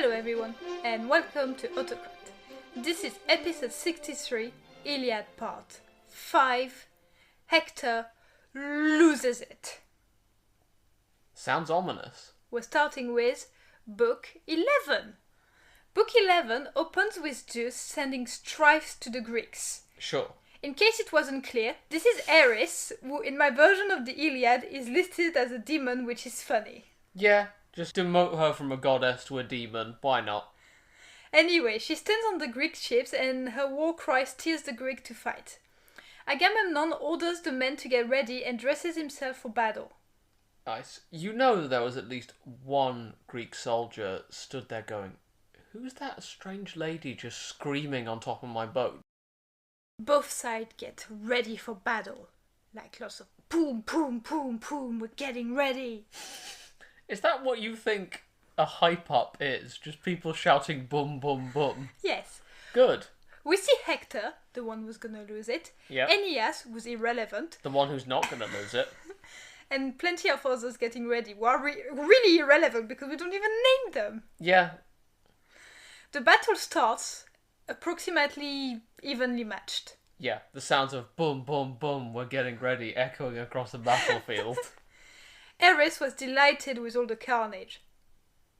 Hello everyone, and welcome to Autocrat. This is episode 63, Iliad part 5. Hector loses it. Sounds ominous. We're starting with Book 11. Book 11 opens with Zeus sending strifes to the Greeks. Sure. In case it wasn't clear, this is Eris, who in my version of the Iliad is listed as a demon, which is funny. Yeah, just demote her from a goddess to a demon. Why not? Anyway, she stands on the Greek ships and her war cry steers the Greek to fight. Agamemnon orders the men to get ready and dresses himself for battle. Nice. You know there was at least one Greek soldier stood there going, "Who's that strange lady just screaming on top of my boat?" Both sides get ready for battle. Like lots of boom, boom, boom, boom, we're getting ready. Is that what you think a hype up is? Just people shouting boom, boom, boom? Yes. Good. We see Hector, the one who's gonna lose it. Yep. Aeneas, who's irrelevant. The one who's not gonna lose it. And plenty of others getting ready, who are really irrelevant because we don't even name them. Yeah. The battle starts approximately evenly matched. Yeah, the sounds of boom, boom, boom, we're getting ready, echoing across the battlefield. Eris was delighted with all the carnage.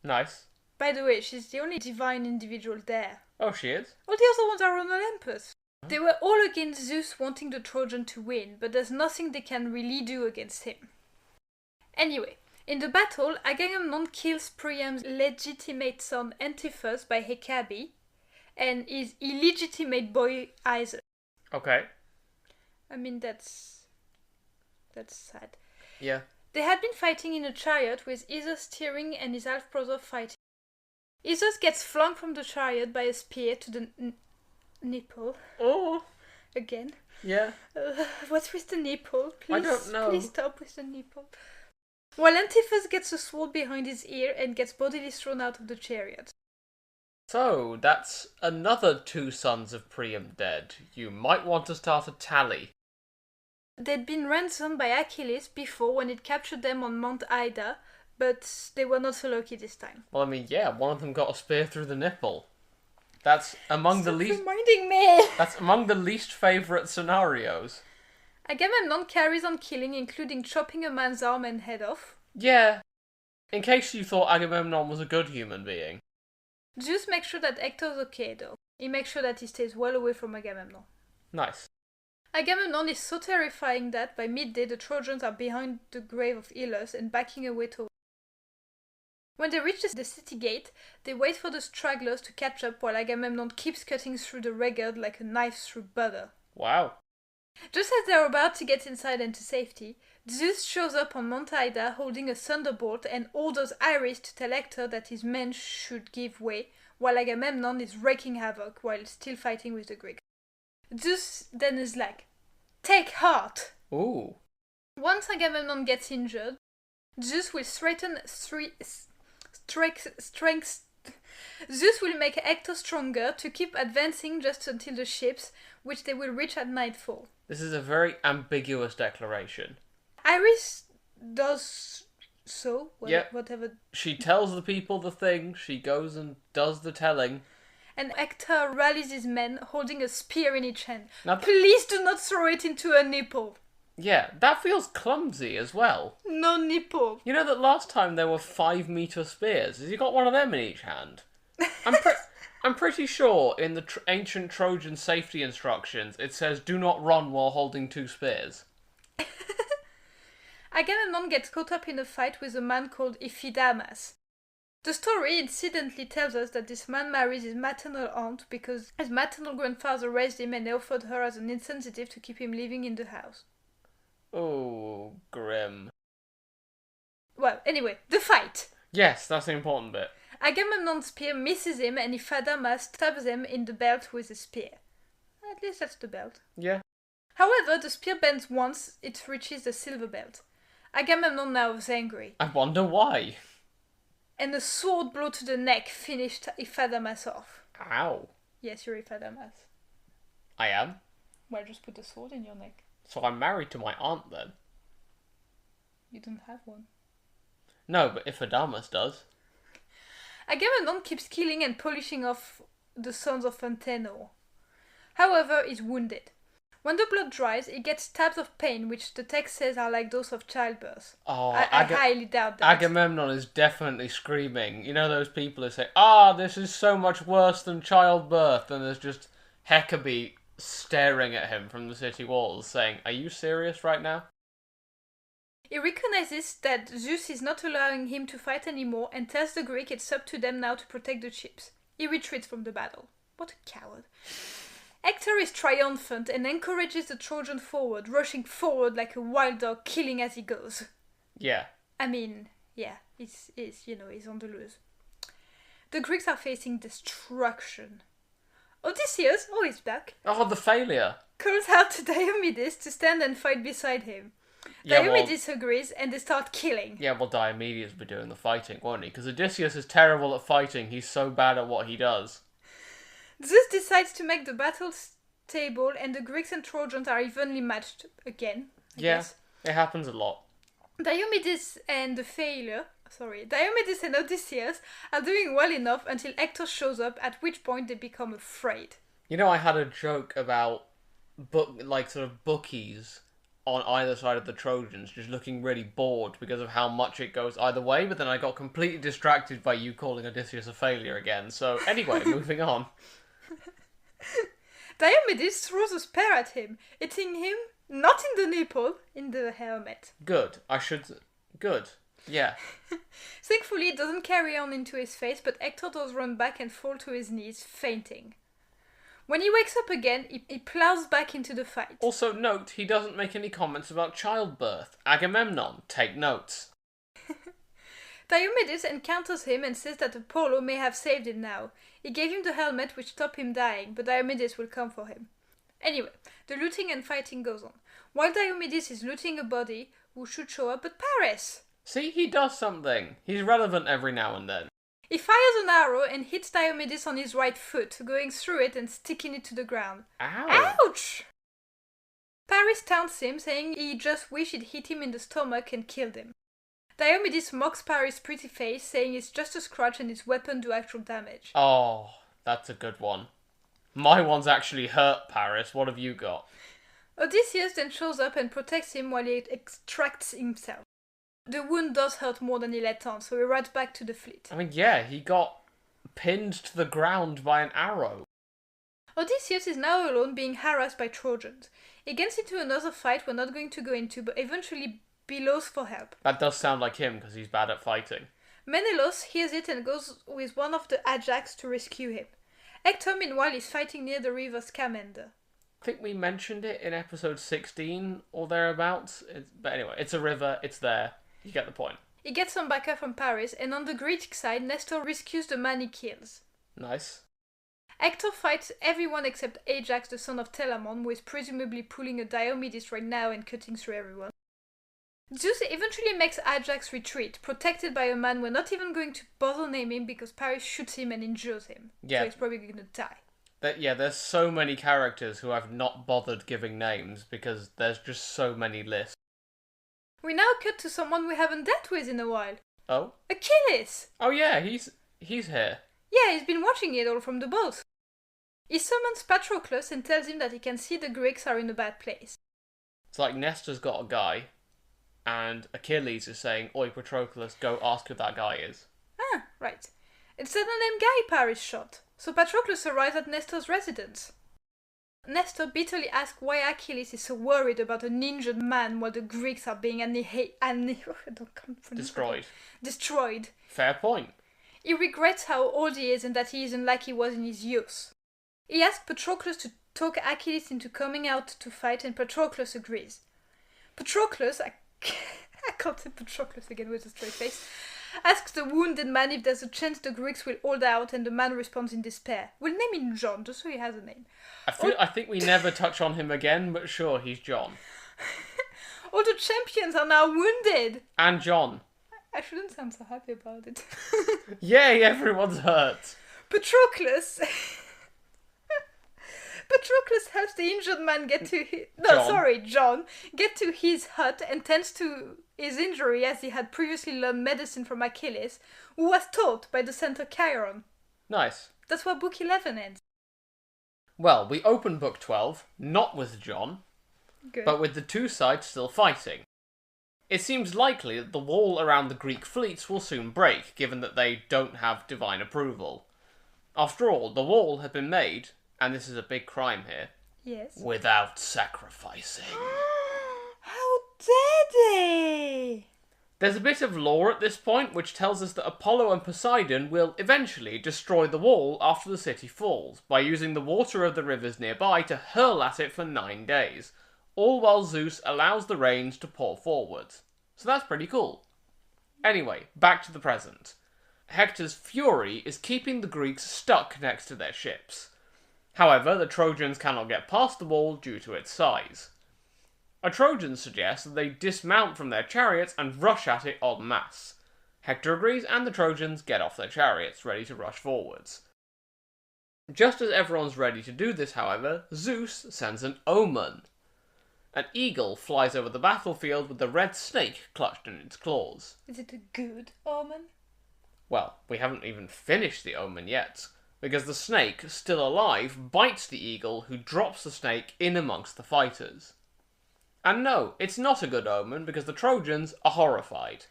Nice. By the way, she's the only divine individual there. Oh, she is? All the other ones are on Olympus. They were all against Zeus wanting the Trojan to win, but there's nothing they can really do against him. Anyway, in the battle, Agamemnon kills Priam's legitimate son Antiphus by Hecate, and his illegitimate boy Isis. Okay. I mean, that's sad. Yeah. They had been fighting in a chariot with Isis steering and his half-brother fighting. Isis gets flung from the chariot by a spear to the nipple. Oh. Again. Yeah. What's with the nipple? Please, I don't know. Please stop with the nipple. While Antiphus gets a sword behind his ear and gets bodily thrown out of the chariot. So, that's another 2 sons of Priam dead. You might want to start a tally. They'd been ransomed by Achilles before when it captured them on Mount Ida, but they were not so lucky this time. Well, I mean, yeah, one of them got a spear through the nipple. That's among the least... reminding me! That's among the least favourite scenarios. Agamemnon carries on killing, including chopping a man's arm and head off. Yeah. In case you thought Agamemnon was a good human being. Zeus makes sure that Hector's okay, though. He makes sure that he stays well away from Agamemnon. Nice. Agamemnon is so terrifying that, by midday, the Trojans are behind the grave of Ilus and backing away toward. When they reach the city gate, they wait for the stragglers to catch up while Agamemnon keeps cutting through the ragged like a knife through butter. Wow. Just as they're about to get inside and to safety, Zeus shows up on Mount Ida holding a thunderbolt and orders Eris to tell Hector that his men should give way, while Agamemnon is wreaking havoc while still fighting with the Greeks. Zeus then is like, "Take heart!" Ooh. Once Agamemnon gets injured, Zeus will Zeus will make Hector stronger to keep advancing just until the ships, which they will reach at nightfall. This is a very ambiguous declaration. Eris does so, Yep. whatever. She tells the people the thing, she goes and does the telling. And Hector rallies his men, holding a spear in each hand. Now Please do not throw it into a nipple. Yeah, that feels clumsy as well. No nipple. You know that last time there were 5-meter spears? Has he got one of them in each hand? I'm pretty sure in the ancient Trojan safety instructions it says do not run while holding 2 spears. Agamemnon gets caught up in a fight with a man called Iphidamas. The story incidentally tells us that this man marries his maternal aunt because his maternal grandfather raised him and they offered her as an insensitive to keep him living in the house. Oh, grim. Well, anyway, the fight. Yes, that's the important bit. Agamemnon's spear misses him and Iphidamas stabs him in the belt with a spear. At least that's the belt. Yeah. However, the spear bends once it reaches the silver belt. Agamemnon now is angry. I wonder why. And a sword blow to the neck finished Iphidamas off. Ow. Yes, you're Iphidamas. I am. Well, just put the sword in your neck. So I'm married to my aunt then. You don't have one. No, but if Adamas does. Agamemnon keeps killing and polishing off the sons of Antenor. However, he's wounded. When the blood dries, he gets stabs of pain, which the text says are like those of childbirth. Oh, I highly doubt that. Agamemnon is definitely screaming. You know those people who say, this is so much worse than childbirth, and there's just Hector staring at him from the city walls, saying, are you serious right now? He recognizes that Zeus is not allowing him to fight anymore and tells the Greek it's up to them now to protect the ships. He retreats from the battle. What a coward. Hector is triumphant and encourages the Trojan forward, rushing forward like a wild dog, killing as he goes. Yeah. I mean, yeah, he's on the loose. The Greeks are facing destruction. Odysseus, he's back. Oh, the failure. Calls out to Diomedes to stand and fight beside him. Diomedes agrees and they start killing. Yeah, well, Diomedes will be doing the fighting, won't he? Because Odysseus is terrible at fighting. He's so bad at what he does. Zeus decides to make the battle stable and the Greeks and Trojans are evenly matched again. I guess. It happens a lot. Diomedes and Odysseus are doing well enough until Hector shows up, at which point they become afraid. You know, I had a joke about bookies on either side of the Trojans just looking really bored because of how much it goes either way, but then I got completely distracted by you calling Odysseus a failure again. So anyway, moving on. Diomedes throws a spear at him, hitting him not in the nipple, in the helmet. Good. Yeah. Thankfully, it doesn't carry on into his face, but Hector does run back and fall to his knees, fainting. When he wakes up again, he plows back into the fight. Also note, he doesn't make any comments about childbirth. Agamemnon, take notes. Diomedes encounters him and says that Apollo may have saved him now. He gave him the helmet which stopped him dying, but Diomedes will come for him. Anyway, the looting and fighting goes on. While Diomedes is looting a body, who should show up but Paris? See, he does something. He's relevant every now and then. He fires an arrow and hits Diomedes on his right foot, going through it and sticking it to the ground. Ow! Ouch! Paris taunts him, saying he just wished he'd hit him in the stomach and killed him. Diomedes mocks Paris' pretty face, saying it's just a scratch and his weapon do actual damage. Oh, that's a good one. My one's actually hurt, Paris. What have you got? Odysseus then shows up and protects him while he extracts himself. The wound does hurt more than he let on, so he rides back to the fleet. I mean, yeah, he got pinned to the ground by an arrow. Odysseus is now alone, being harassed by Trojans. He gets into another fight we're not going to go into, but eventually bellows for help. That does sound like him, because he's bad at fighting. Menelaus hears it and goes with one of the Ajax to rescue him. Hector, meanwhile, is fighting near the river Scamander. I think we mentioned it in episode 16 or thereabouts. But anyway, it's a river, it's there. You get the point. He gets some backup from Paris, and on the Greek side, Nestor rescues the man he kills. Nice. Hector fights everyone except Ajax, the son of Telamon, who is presumably pulling a Diomedes right now and cutting through everyone. Zeus eventually makes Ajax retreat, protected by a man we're not even going to bother naming because Paris shoots him and injures him. Yeah. So he's probably going to die. There's so many characters who I've not bothered giving names because there's just so many lists. We now cut to someone we haven't dealt with in a while. Oh? Achilles! Oh yeah, he's here. Yeah, he's been watching it all from the boat. He summons Patroclus and tells him that he can see the Greeks are in a bad place. It's like Nestor's got a guy, and Achilles is saying, "Oi, Patroclus, go ask who that guy is." Ah, right. It's an unnamed guy Paris shot, so Patroclus arrives at Nestor's residence. Nestor bitterly asks why Achilles is so worried about an injured man while the Greeks are being destroyed. Fair point. He regrets how old he is and that he isn't like he was in his youth. He asks Patroclus to talk Achilles into coming out to fight, and Patroclus agrees. Patroclus, I can't say Patroclus again with a straight face, asks the wounded man if there's a chance the Greeks will hold out, and the man responds in despair. We'll name him John, just so he has a name. I think we never touch on him again, but sure, he's John. All the champions are now wounded! And John. I shouldn't sound so happy about it. Yay, everyone's hurt! Patroclus Patroclus helps the injured man get to John, get to his hut and tends to his injury as he had previously learned medicine from Achilles, who was taught by the centaur Chiron. Nice. That's where book 11 ends. Well, we open book 12, not with John, Good. but with the two sides still fighting. It seems likely that the wall around the Greek fleets will soon break, given that they don't have divine approval. After all, the wall had been made, and this is a big crime here, Yes. without sacrificing. How dare they? There's a bit of lore at this point which tells us that Apollo and Poseidon will eventually destroy the wall after the city falls, by using the water of the rivers nearby to hurl at it for 9 days, all while Zeus allows the rains to pour forwards. So that's pretty cool. Anyway, back to the present. Hector's fury is keeping the Greeks stuck next to their ships. However, the Trojans cannot get past the wall due to its size. A Trojan suggests that they dismount from their chariots and rush at it en masse. Hector agrees, and the Trojans get off their chariots, ready to rush forwards. Just as everyone's ready to do this, however, Zeus sends an omen. An eagle flies over the battlefield with a red snake clutched in its claws. Is it a good omen? Well, we haven't even finished the omen yet, because the snake, still alive, bites the eagle, who drops the snake in amongst the fighters. And no, it's not a good omen, because the Trojans are horrified.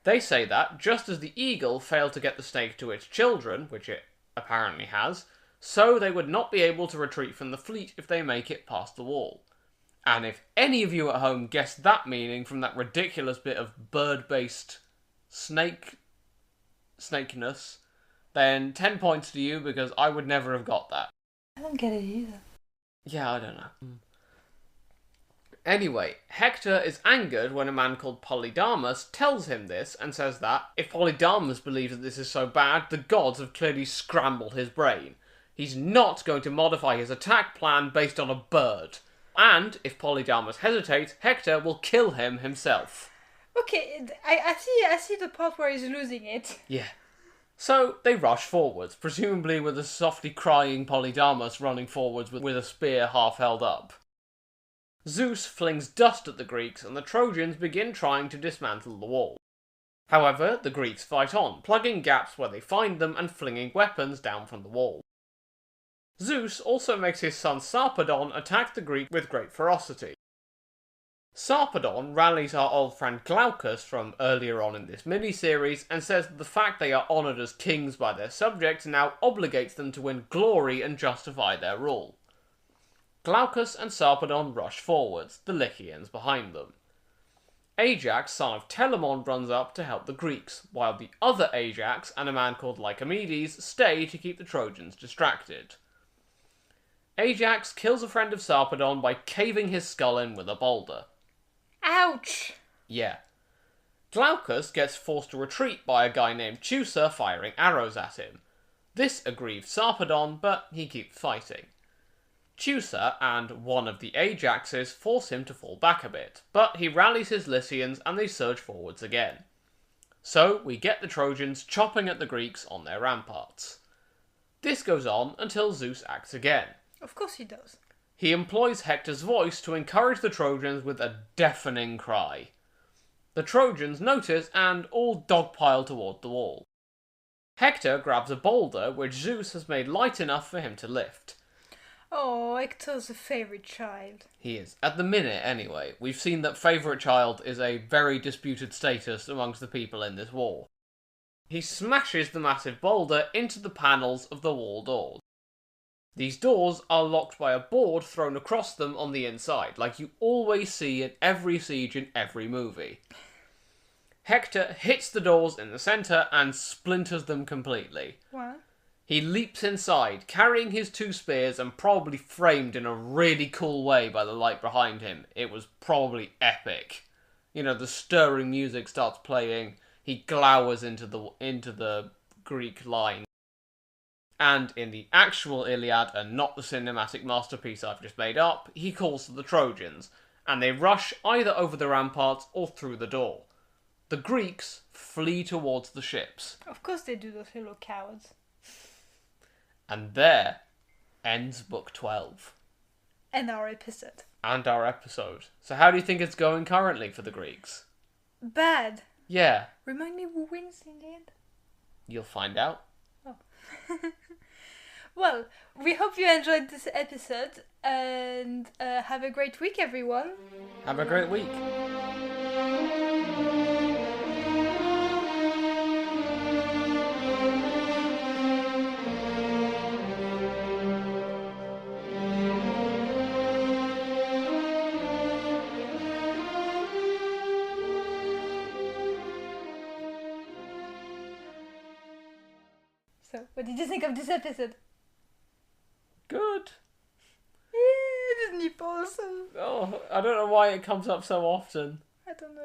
They say that, just as the eagle failed to get the snake to its children, which it apparently has, so they would not be able to retreat from the fleet if they make it past the wall. And if any of you at home guessed that meaning from that ridiculous bit of bird-based snakeness, then 10 points to you, because I would never have got that. I don't get it either. Yeah, I don't know. Anyway, Hector is angered when a man called Polydamas tells him this and says that, if Polydamas believes that this is so bad, the gods have clearly scrambled his brain. He's not going to modify his attack plan based on a bird. And, if Polydamas hesitates, Hector will kill him himself. Okay, I see the part where he's losing it. Yeah. So, they rush forwards, presumably with a softly crying Polydamas running forwards with a spear half held up. Zeus flings dust at the Greeks, and the Trojans begin trying to dismantle the wall. However, the Greeks fight on, plugging gaps where they find them and flinging weapons down from the wall. Zeus also makes his son Sarpedon attack the Greek with great ferocity. Sarpedon rallies our old friend Glaucus from earlier on in this mini-series and says that the fact they are honoured as kings by their subjects now obligates them to win glory and justify their rule. Glaucus and Sarpedon rush forwards, the Lycians behind them. Ajax, son of Telamon, runs up to help the Greeks, while the other Ajax and a man called Lycomedes stay to keep the Trojans distracted. Ajax kills a friend of Sarpedon by caving his skull in with a boulder. Ouch! Yeah. Glaucus gets forced to retreat by a guy named Teucer firing arrows at him. This aggrieves Sarpedon, but he keeps fighting. Teucer and one of the Ajaxes force him to fall back a bit, but he rallies his Lycians and they surge forwards again. So we get the Trojans chopping at the Greeks on their ramparts. This goes on until Zeus acts again. Of course he does. He employs Hector's voice to encourage the Trojans with a deafening cry. The Trojans notice and all dogpile toward the wall. Hector grabs a boulder which Zeus has made light enough for him to lift. Oh, Hector's a favourite child. He is. At the minute, anyway. We've seen that favourite child is a very disputed status amongst the people in this war. He smashes the massive boulder into the panels of the wall doors. These doors are locked by a board thrown across them on the inside, like you always see in every siege in every movie. Hector hits the doors in the centre and splinters them completely. What? He leaps inside, carrying his 2 spears and probably framed in a really cool way by the light behind him. It was probably epic. You know, the stirring music starts playing, he glowers into the Greek line. And in the actual Iliad, and not the cinematic masterpiece I've just made up, he calls to the Trojans, and they rush either over the ramparts or through the door. The Greeks flee towards the ships. Of course they do, those little cowards. And there, ends book 12. And our episode. And our episode. So how do you think it's going currently for the Greeks? Bad. Yeah. Remind me who wins in the end? You'll find out. Oh. Well, we hope you enjoyed this episode, and have a great week, everyone. Have a great week. So, what did you think of this episode? Good. Yeah, the nipples. Oh, I don't know why it comes up so often. I don't know.